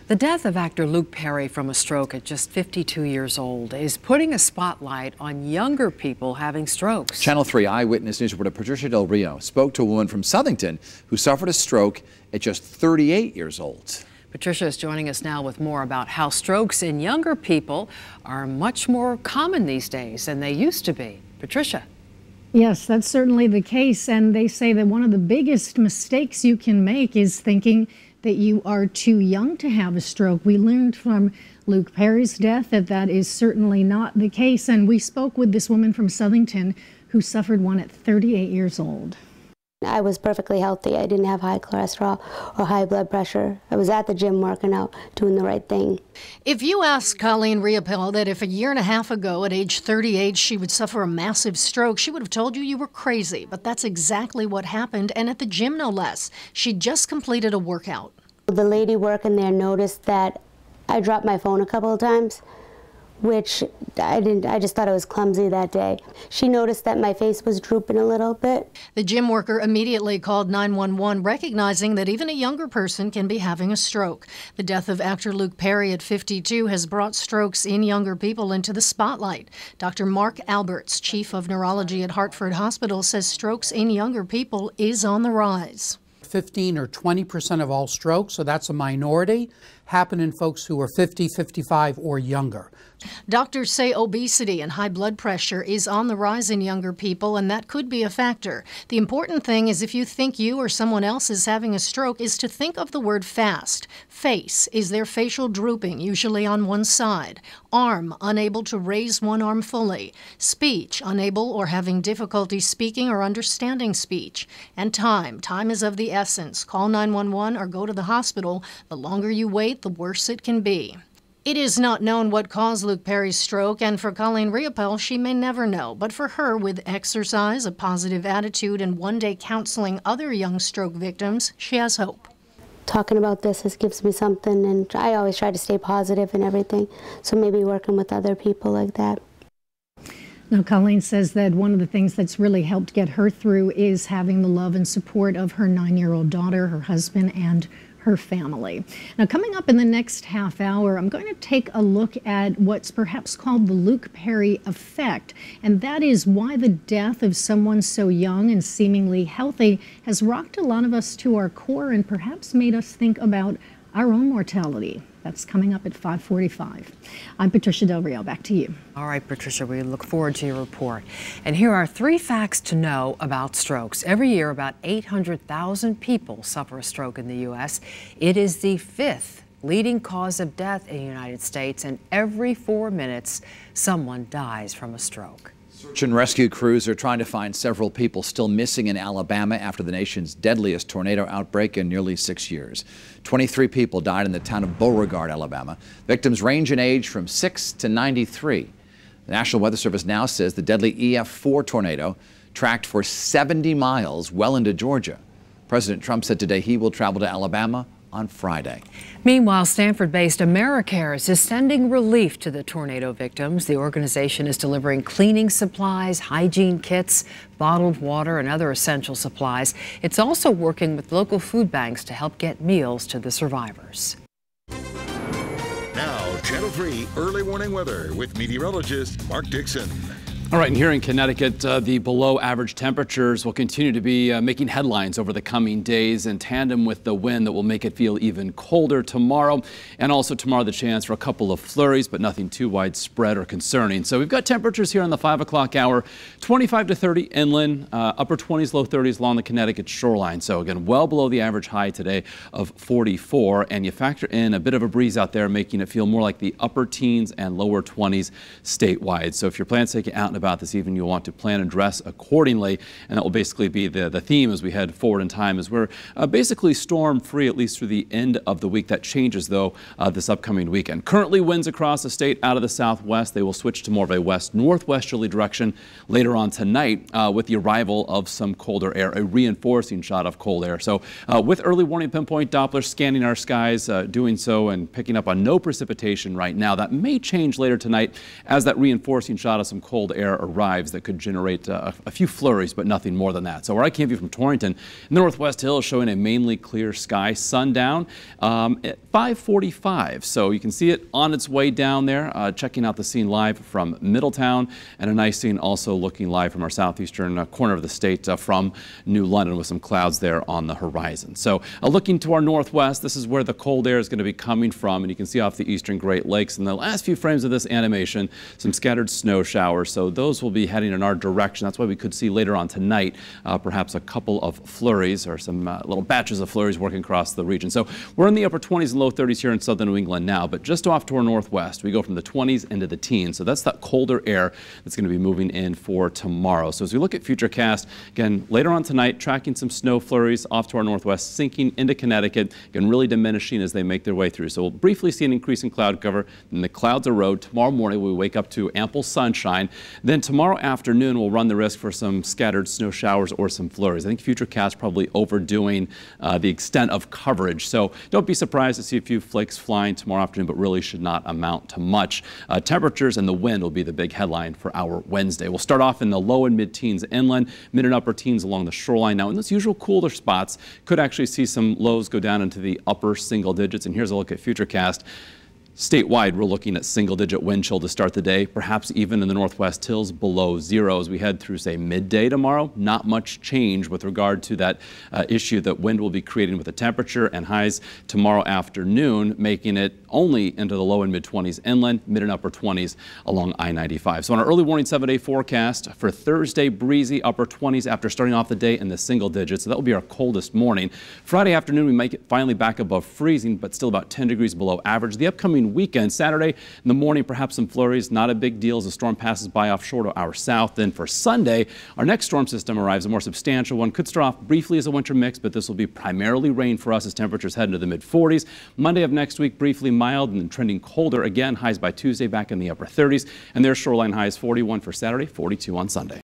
The death of actor Luke Perry from a stroke at just 52 years old is putting a spotlight on younger people having strokes. Channel 3 Eyewitness News reporter Patricia Del Rio spoke to a woman from Southington who suffered a stroke at just 38 years old. Patricia is joining us now with more about how strokes in younger people are much more common these days than they used to be. Patricia. Yes, that's certainly the case. And they say that one of the biggest mistakes you can make is thinking that you are too young to have a stroke. We learned from Luke Perry's death that that is certainly not the case. And we spoke with this woman from Southington who suffered one at 38 years old. I was perfectly healthy. I didn't have high cholesterol or high blood pressure. I was at the gym working out, doing the right thing. If you asked Colleen Riopel that if a year and a half ago at age 38 she would suffer a massive stroke, she would have told you were crazy. But that's exactly what happened, and at the gym no less. She just completed a workout. The lady working there noticed that I dropped my phone a couple of times, which I just thought I was clumsy that day. She noticed that my face was drooping a little bit. The gym worker immediately called 911, recognizing that even a younger person can be having a stroke. The death of actor Luke Perry at 52 has brought strokes in younger people into the spotlight. Dr. Mark Alberts, chief of neurology at Hartford Hospital, says strokes in younger people is on the rise. 15 or 20% of all strokes, so that's a minority, happen in folks who are 50, 55 or younger. Doctors say obesity and high blood pressure is on the rise in younger people, and that could be a factor. The important thing is if you think you or someone else is having a stroke is to think of the word fast. Face, is their facial drooping, usually on one side? Arm, unable to raise one arm fully. Speech, unable or having difficulty speaking or understanding speech. And time. Time is of the essence. Call 911 or go to the hospital. The longer you wait, the worse it can be. It is not known what caused Luke Perry's stroke, and for Colleen Riopel, she may never know. But for her, with exercise, a positive attitude, and one day counseling other young stroke victims, she has hope. Talking about this gives me something, and I always try to stay positive and everything, so maybe working with other people like that. Now, Colleen says that one of the things that's really helped get her through is having the love and support of her 9-year-old daughter, her husband, and her family. Now, coming up in the next half hour, I'm going to take a look at what's perhaps called the Luke Perry effect, and that is why the death of someone so young and seemingly healthy has rocked a lot of us to our core and perhaps made us think about our own mortality. That's coming up at 5:45. I'm Patricia Del Rio. Back to you. All right, Patricia, we look forward to your report. And here are 3 facts to know about strokes. Every year, about 800,000 people suffer a stroke in the U.S. It is the 5th leading cause of death in the United States, and every 4 minutes, someone dies from a stroke. Search and rescue crews are trying to find several people still missing in Alabama after the nation's deadliest tornado outbreak in nearly 6 years. 23 people died in the town of Beauregard, Alabama. Victims range in age from 6 to 93. The National Weather Service now says the deadly EF4 tornado tracked for 70 miles well into Georgia. President Trump said today he will travel to Alabama on Friday. Meanwhile, Stanford-based AmeriCares is sending relief to the tornado victims. The organization is delivering cleaning supplies, hygiene kits, bottled water, and other essential supplies. It's also working with local food banks to help get meals to the survivors. Now, Channel 3 Early Warning Weather with meteorologist Mark Dixon. All right, and here in Connecticut, the below average temperatures will continue to be making headlines over the coming days in tandem with the wind that will make it feel even colder tomorrow. And also tomorrow, the chance for a couple of flurries, but nothing too widespread or concerning. So we've got temperatures here on the 5 o'clock hour, 25 to 30 inland, upper 20s, low 30s along the Connecticut shoreline. So again, well below the average high today of 44. And you factor in a bit of a breeze out there, making it feel more like the upper teens and lower 20s statewide. So if you're planning to take it out and about this evening, you'll want to plan and dress accordingly, and that will basically be the theme as we head forward in time, as we're basically storm free at least through the end of the week. That changes though this upcoming weekend. Currently winds across the state out of the southwest. They will switch to more of a west-northwesterly direction later on tonight with the arrival of some colder air, a reinforcing shot of cold air. So with early warning pinpoint Doppler scanning our skies, doing so and picking up on no precipitation right now. That may change later tonight as that reinforcing shot of some cold air air arrives that could generate a few flurries, but nothing more than that. So where I came from Torrington, in the Northwest Hills, showing a mainly clear sky, sundown at 5:45. So you can see it on its way down there. Checking out the scene live from Middletown, and a nice scene also looking live from our southeastern corner of the state from New London, with some clouds there on the horizon. So looking to our northwest, this is where the cold air is going to be coming from, and you can see off the eastern Great Lakes in the last few frames of this animation some scattered snow showers. So those will be heading in our direction. That's why we could see later on tonight perhaps a couple of flurries, or some little batches of flurries working across the region. So we're in the upper 20s and low 30s here in southern New England now, but just off to our northwest, we go from the 20s into the teens. So that's that colder air that's going to be moving in for tomorrow. So as we look at Futurecast, again, later on tonight, tracking some snow flurries off to our northwest, sinking into Connecticut, again, really diminishing as they make their way through. So we'll briefly see an increase in cloud cover, and the clouds erode. Tomorrow morning, we wake up to ample sunshine. Then tomorrow afternoon, we'll run the risk for some scattered snow showers or some flurries. I think Futurecast probably overdoing the extent of coverage. So don't be surprised to see a few flakes flying tomorrow afternoon, but really should not amount to much. Temperatures and the wind will be the big headline for our Wednesday. We'll start off in the low and mid-teens inland, mid and upper teens along the shoreline. Now, in those usual cooler spots, could actually see some lows go down into the upper single digits. And here's a look at Futurecast. Statewide, we're looking at single-digit wind chill to start the day, perhaps even in the Northwest Hills below zero as we head through, say, midday tomorrow. Not much change with regard to that issue that wind will be creating with the temperature, and highs tomorrow afternoon, making it only into the low and mid-20s inland, mid and upper 20s along I-95. So on our early morning 7-day forecast for Thursday, breezy upper 20s after starting off the day in the single digits. So that will be our coldest morning. Friday afternoon, we might get finally back above freezing, but still about 10 degrees below average. The upcoming weekend, Saturday in the morning, perhaps some flurries, not a big deal as the storm passes by offshore to our south. Then for Sunday, our next storm system arrives, a more substantial one. Could start off briefly as a winter mix, but this will be primarily rain for us as temperatures head into the mid-40s. Monday of next week, briefly mild and then trending colder again. Highs by Tuesday back in the upper 30s, and their shoreline highs 41 for Saturday, 42 on Sunday.